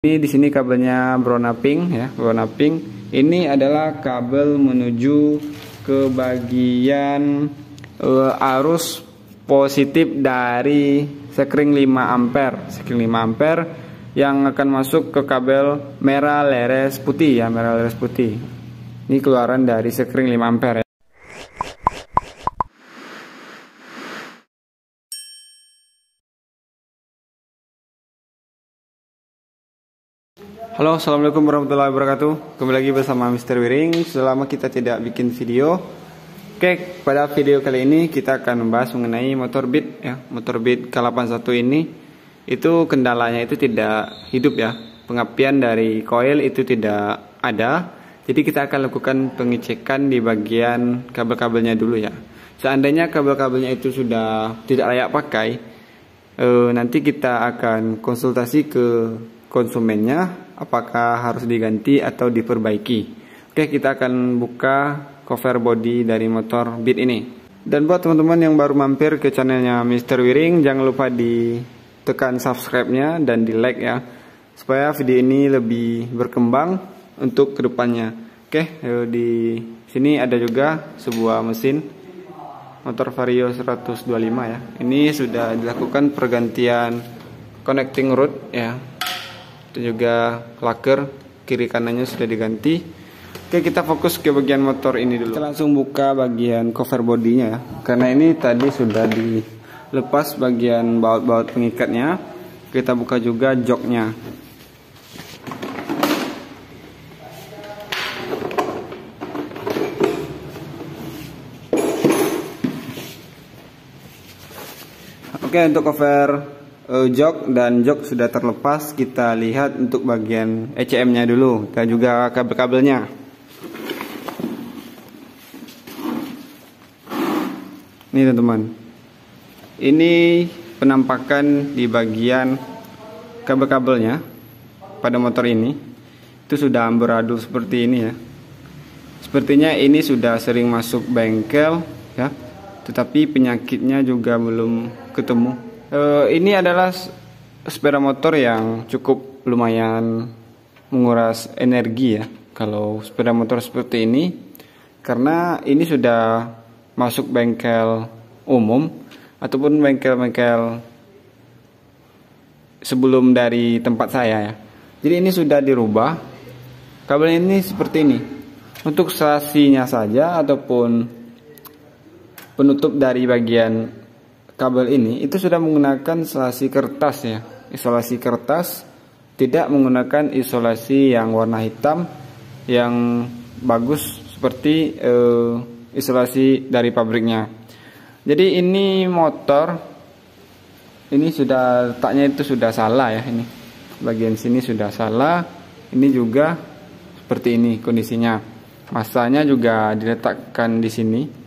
Ini di sini kabelnya berwarna pink ya, berwarna pink. Ini adalah kabel menuju ke bagian arus positif dari sekring 5 ampere. Sekring 5 ampere yang akan masuk ke kabel merah leres putih ya, merah leres putih. Ini keluaran dari sekring 5 ampere ya. Halo, assalamualaikum warahmatullahi wabarakatuh. Kembali lagi bersama Mr. Wiring. Selama kita tidak bikin video, oke, pada video kali ini kita akan membahas mengenai motor Beat ya. Motor Beat K81 ini itu kendalanya itu tidak hidup ya. Pengapian dari koil itu tidak ada. Jadi kita akan lakukan pengecekan di bagian kabel-kabelnya dulu ya. Seandainya kabel-kabelnya itu sudah tidak layak pakai, nanti kita akan konsultasi ke konsumennya apakah harus diganti atau diperbaiki. Oke, kita akan buka cover body dari motor Beat ini. Dan buat teman-teman yang baru mampir ke channelnya Mr. Wiring, jangan lupa ditekan subscribe-nya dan di like ya, supaya video ini lebih berkembang untuk kedepannya. Oke, di sini ada juga sebuah mesin motor Vario 125 ya. Ini sudah dilakukan pergantian connecting rod ya. Itu juga klaker kiri kanannya sudah diganti. Oke, kita fokus ke bagian motor ini dulu. Kita langsung buka bagian cover bodinya ya, karena ini tadi sudah dilepas bagian baut-baut pengikatnya. Kita buka juga joknya. Oke, untuk cover jok dan jok sudah terlepas. Kita lihat untuk bagian ECM-nya dulu dan juga kabel-kabelnya. Ini teman-teman, ini penampakan di bagian kabel-kabelnya pada motor ini. Itu sudah amburadul seperti ini ya. Sepertinya ini sudah sering masuk bengkel ya, tetapi penyakitnya juga belum ketemu. Ini adalah sepeda motor yang cukup lumayan menguras energi ya, kalau sepeda motor seperti ini, karena ini sudah masuk bengkel umum ataupun bengkel-bengkel sebelum dari tempat saya ya. Jadi ini sudah dirubah. Kabel ini seperti ini. Untuk sasinya saja ataupun penutup dari bagian kabel ini itu sudah menggunakan isolasi kertas ya, isolasi kertas, tidak menggunakan isolasi yang warna hitam yang bagus seperti isolasi dari pabriknya. Jadi ini motor ini sudah letaknya itu sudah salah ya, ini bagian sini sudah salah, ini juga seperti ini kondisinya. Masanya juga diletakkan di sini.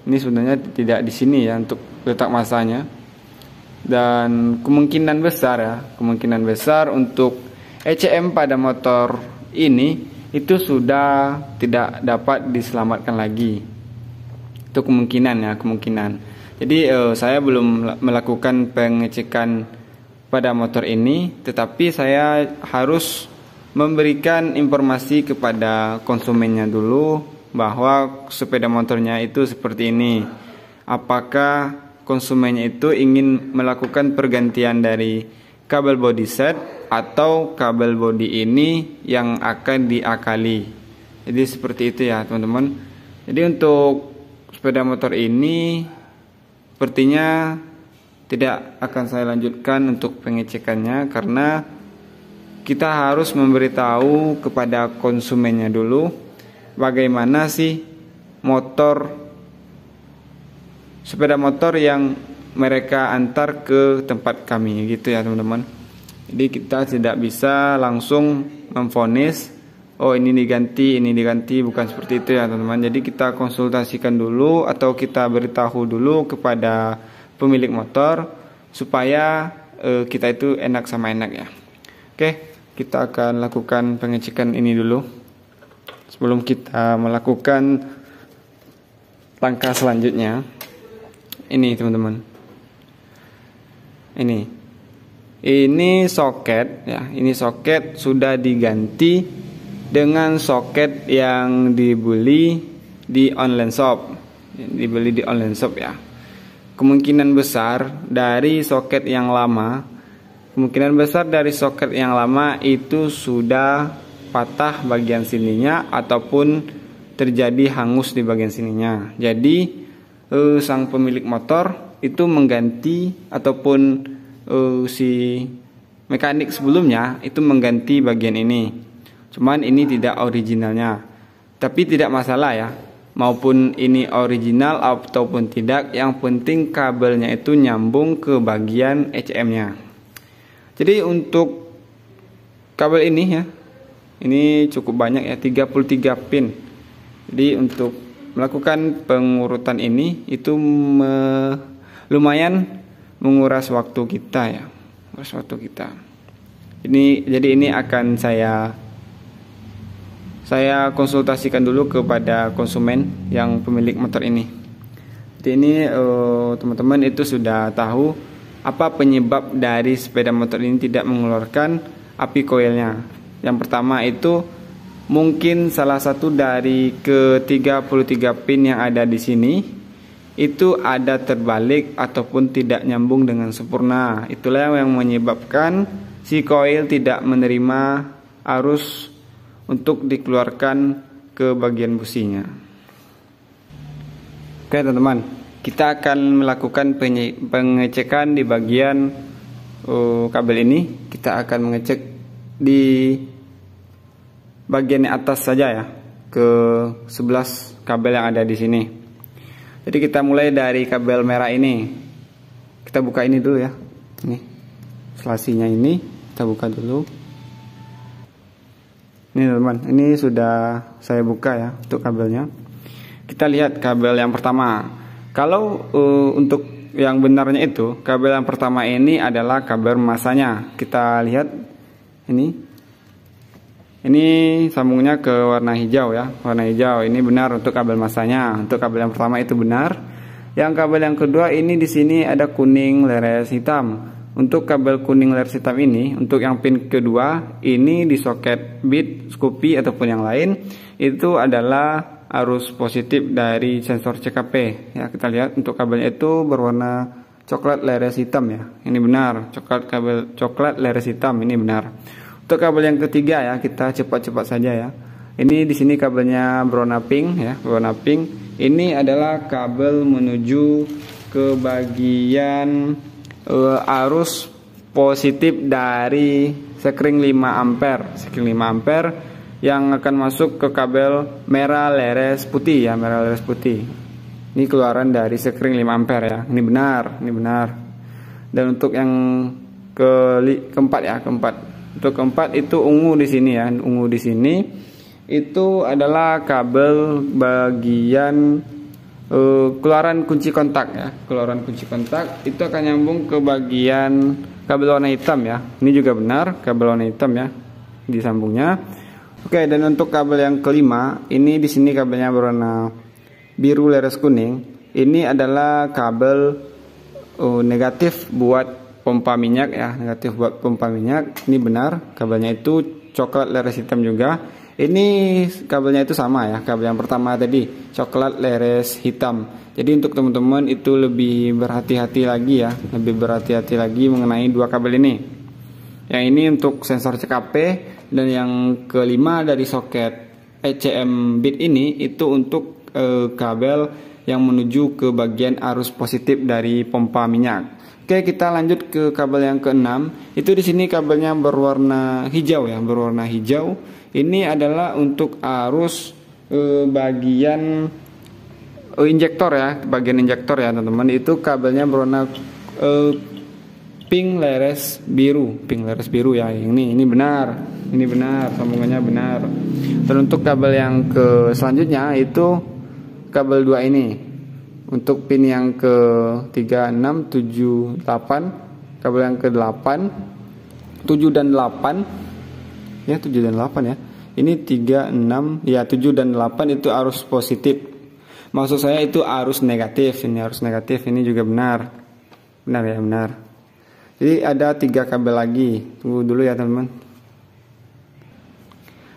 Ini sebenarnya tidak di sini ya untuk letak masanya. Dan kemungkinan besar untuk ECM pada motor ini itu sudah tidak dapat diselamatkan lagi. Itu kemungkinan ya, kemungkinan. Jadi saya belum melakukan pengecekan pada motor ini, tetapi saya harus memberikan informasi kepada konsumennya dulu bahwa sepeda motornya itu seperti ini. Apakah konsumennya itu ingin melakukan pergantian dari kabel body set atau kabel body ini yang akan diakali. Jadi seperti itu ya teman-teman. Jadi untuk sepeda motor ini sepertinya tidak akan saya lanjutkan untuk pengecekannya, karena kita harus memberitahu kepada konsumennya dulu bagaimana sih sepeda motor yang mereka antar ke tempat kami gitu ya teman-teman. Jadi kita tidak bisa langsung memvonis oh ini diganti, bukan seperti itu ya teman-teman. Jadi kita konsultasikan dulu atau kita beritahu dulu kepada pemilik motor supaya kita itu enak sama enak ya. Oke, kita akan lakukan pengecekan ini dulu sebelum kita melakukan langkah selanjutnya. Ini teman-teman, ini ini soket ya, ini soket sudah diganti dengan soket yang dibeli di online shop. Dibeli di online shop ya. Kemungkinan besar dari soket yang lama, itu sudah patah bagian sininya ataupun terjadi hangus di bagian sininya. Jadi sang pemilik motor itu mengganti ataupun si mekanik sebelumnya itu mengganti bagian ini. Cuman ini tidak originalnya. Tapi tidak masalah ya, maupun ini original ataupun tidak, yang penting kabelnya itu nyambung ke bagian ECM-nya. Jadi untuk kabel ini ya, ini cukup banyak ya, 33 pin. Jadi untuk melakukan pengurutan ini itu lumayan menguras waktu kita ya, Jadi ini akan saya konsultasikan dulu kepada konsumen yang pemilik motor ini. Jadi ini teman-teman itu sudah tahu apa penyebab dari sepeda motor ini tidak mengeluarkan api koilnya. Yang pertama itu mungkin salah satu dari ke 33 pin yang ada di sini itu ada terbalik ataupun tidak nyambung dengan sempurna. Itulah yang menyebabkan si koil tidak menerima arus untuk dikeluarkan ke bagian businya. Oke teman-teman, kita akan melakukan pengecekan di bagian kabel ini. Kita akan mengecek di bagian atas saja ya, ke 11 kabel yang ada di sini. Jadi kita mulai dari kabel merah ini. Kita buka ini dulu ya. Ini selasinya ini kita buka dulu. Ini teman-teman, ini sudah saya buka ya untuk kabelnya. Kita lihat kabel yang pertama. Kalau untuk yang benarnya itu, kabel yang pertama ini adalah kabel masanya. Kita lihat ini. Ini sambungnya ke warna hijau ya, warna hijau. Ini benar untuk kabel masanya. Untuk kabel yang pertama itu benar. Yang kabel yang kedua ini di sini ada kuning leres hitam. Untuk kabel kuning leres hitam ini, untuk yang pin kedua ini di soket bit, Scoopy ataupun yang lain, itu adalah arus positif dari sensor CKP. Ya, kita lihat untuk kabelnya itu berwarna coklat leres hitam ya. Ini benar, kabel coklat leres hitam ini benar. Untuk kabel yang ketiga ya, kita cepat-cepat saja ya. Ini di sini kabelnya berwarna pink ya, berwarna pink. Ini adalah kabel menuju ke bagian arus positif dari sekring 5 ampere. Sekring 5 ampere yang akan masuk ke kabel merah leres putih ya, merah leres putih. Ini keluaran dari sekring 5 ampere ya. Ini benar, ini benar. Dan untuk yang keempat ya, Untuk keempat itu ungu di sini ya, ungu di sini itu adalah kabel bagian keluaran kunci kontak ya, keluaran kunci kontak itu akan nyambung ke bagian kabel warna hitam ya. Ini juga benar, kabel warna hitam ya disambungnya. Oke, dan untuk kabel yang kelima ini di sini kabelnya berwarna biru leres kuning. Ini adalah kabel negatif buat pompa minyak ya, negatif buat pompa minyak. Ini benar, kabelnya itu coklat leres hitam juga. Ini kabelnya itu sama ya, kabel yang pertama tadi coklat leres hitam. Jadi untuk teman-teman itu lebih berhati-hati lagi ya, lebih berhati-hati lagi mengenai dua kabel ini. Yang ini untuk sensor CKP, dan yang kelima dari soket ECM bit ini itu untuk kabel yang menuju ke bagian arus positif dari pompa minyak. Oke, kita lanjut ke kabel yang keenam. Itu di sini kabelnya berwarna hijau ya, berwarna hijau. Ini adalah untuk arus bagian injektor ya, bagian injektor ya teman-teman. Itu kabelnya berwarna pink leres biru ya. Ini benar, sambungannya benar. Dan untuk kabel yang ke selanjutnya itu kabel 2 ini. Untuk pin yang ke 3, 6, 7, 8, kabel yang ke 8, 7 dan 8 ya, 7 dan 8 ya. Ini 3, 6 ya, 7 dan 8 itu arus positif. Maksud saya itu arus negatif. Ini arus negatif, ini juga benar. Benar ya, benar. Jadi ada 3 kabel lagi. Tunggu dulu ya teman-teman.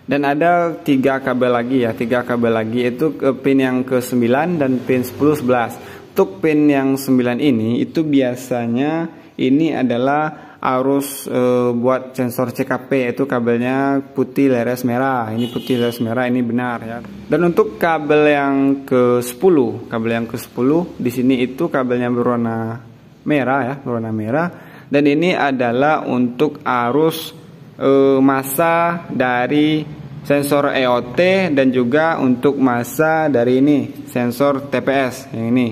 Dan ada 3 kabel lagi ya, 3 kabel lagi itu ke pin yang ke-9 dan pin 10 11. Untuk pin yang 9 ini itu biasanya ini adalah arus buat sensor CKP, yaitu kabelnya putih leres merah. Ini putih leres merah, ini benar ya. Dan untuk kabel yang ke-10, kabel yang ke-10 di sini itu kabelnya berwarna merah ya, berwarna merah. Dan ini adalah untuk arus massa dari sensor EOT dan juga untuk massa dari ini sensor TPS yang ini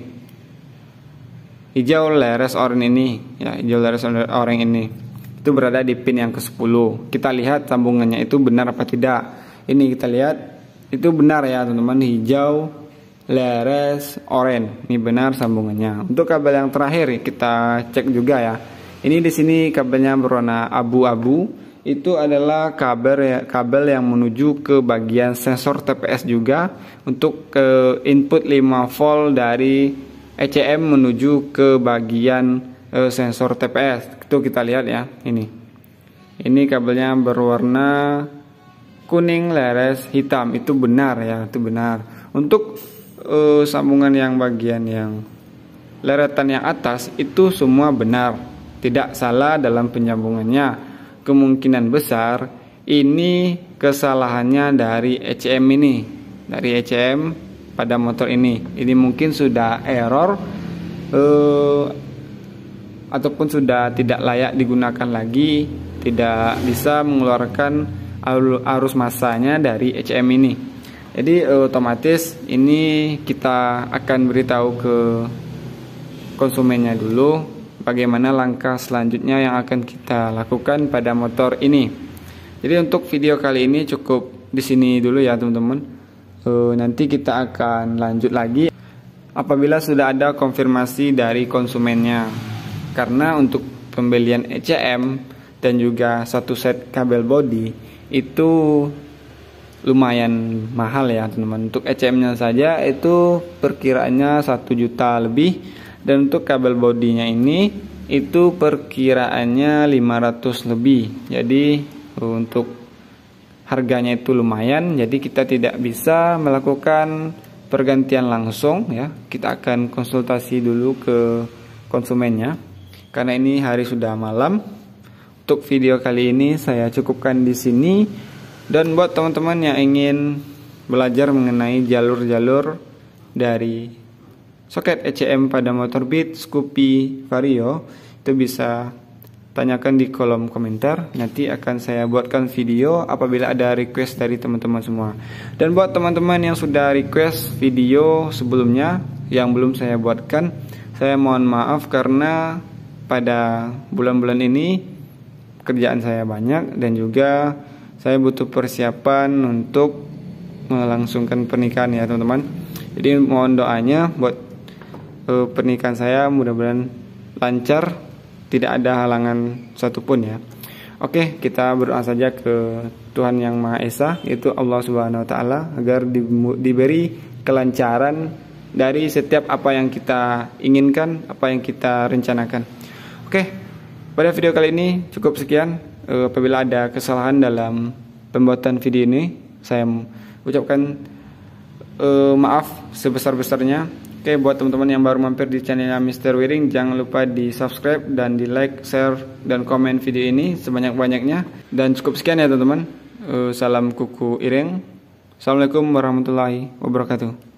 hijau leres oranye ini ya, hijau leres oranye ini itu berada di pin yang ke-10. Kita lihat sambungannya itu benar apa tidak. Ini kita lihat itu benar ya teman-teman, hijau leres oranye ini benar sambungannya. Untuk kabel yang terakhir kita cek juga ya. Ini di sini kabelnya berwarna abu-abu. Itu adalah kabel yang menuju ke bagian sensor TPS juga untuk ke input 5 volt dari ECM menuju ke bagian sensor TPS. Itu kita lihat ya, ini kabelnya berwarna kuning leres hitam, itu benar ya, itu benar. Untuk sambungan yang bagian yang leretan yang atas itu semua benar, tidak salah dalam penyambungannya. Kemungkinan besar ini kesalahannya dari ECM ini, dari ECM pada motor ini. Ini mungkin sudah error ataupun sudah tidak layak digunakan lagi, tidak bisa mengeluarkan arus massanya dari ECM ini. Jadi otomatis ini kita akan beritahu ke konsumennya dulu bagaimana langkah selanjutnya yang akan kita lakukan pada motor ini. Jadi untuk video kali ini cukup di sini dulu ya teman-teman. Nanti kita akan lanjut lagi apabila sudah ada konfirmasi dari konsumennya. Karena untuk pembelian ECM dan juga satu set kabel body itu lumayan mahal ya teman-teman. Untuk ECM-nya saja itu perkiraannya 1 juta lebih. Dan untuk kabel bodinya ini itu perkiraannya 500 lebih. Jadi untuk harganya itu lumayan. Jadi kita tidak bisa melakukan pergantian langsung ya. Kita akan konsultasi dulu ke konsumennya. Karena ini hari sudah malam. Untuk video kali ini saya cukupkan di sini. Dan buat teman-teman yang ingin belajar mengenai jalur-jalur dari soket ECM pada motor Beat, Scoopy, Vario, itu bisa tanyakan di kolom komentar. Nanti akan saya buatkan video apabila ada request dari teman-teman semua. Dan buat teman-teman yang sudah request video sebelumnya yang belum saya buatkan, saya mohon maaf karena pada bulan-bulan ini kerjaan saya banyak dan juga saya butuh persiapan untuk melangsungkan pernikahan ya teman-teman. Jadi mohon doanya buat pernikahan saya mudah-mudahan lancar, tidak ada halangan satupun ya. Oke, kita berdoa saja ke Tuhan Yang Maha Esa, yaitu Allah Subhanahu wa taala, agar diberi kelancaran dari setiap apa yang kita inginkan, apa yang kita rencanakan. Oke, pada video kali ini cukup sekian. Apabila ada kesalahan dalam pembuatan video ini, saya ucapkan maaf sebesar-besarnya. Oke, buat teman-teman yang baru mampir di channelnya Mr. Wiring, jangan lupa di subscribe dan di like, share, dan komen video ini sebanyak-banyaknya. Dan cukup sekian ya teman-teman. Salam kuku Iring. Assalamualaikum warahmatullahi wabarakatuh.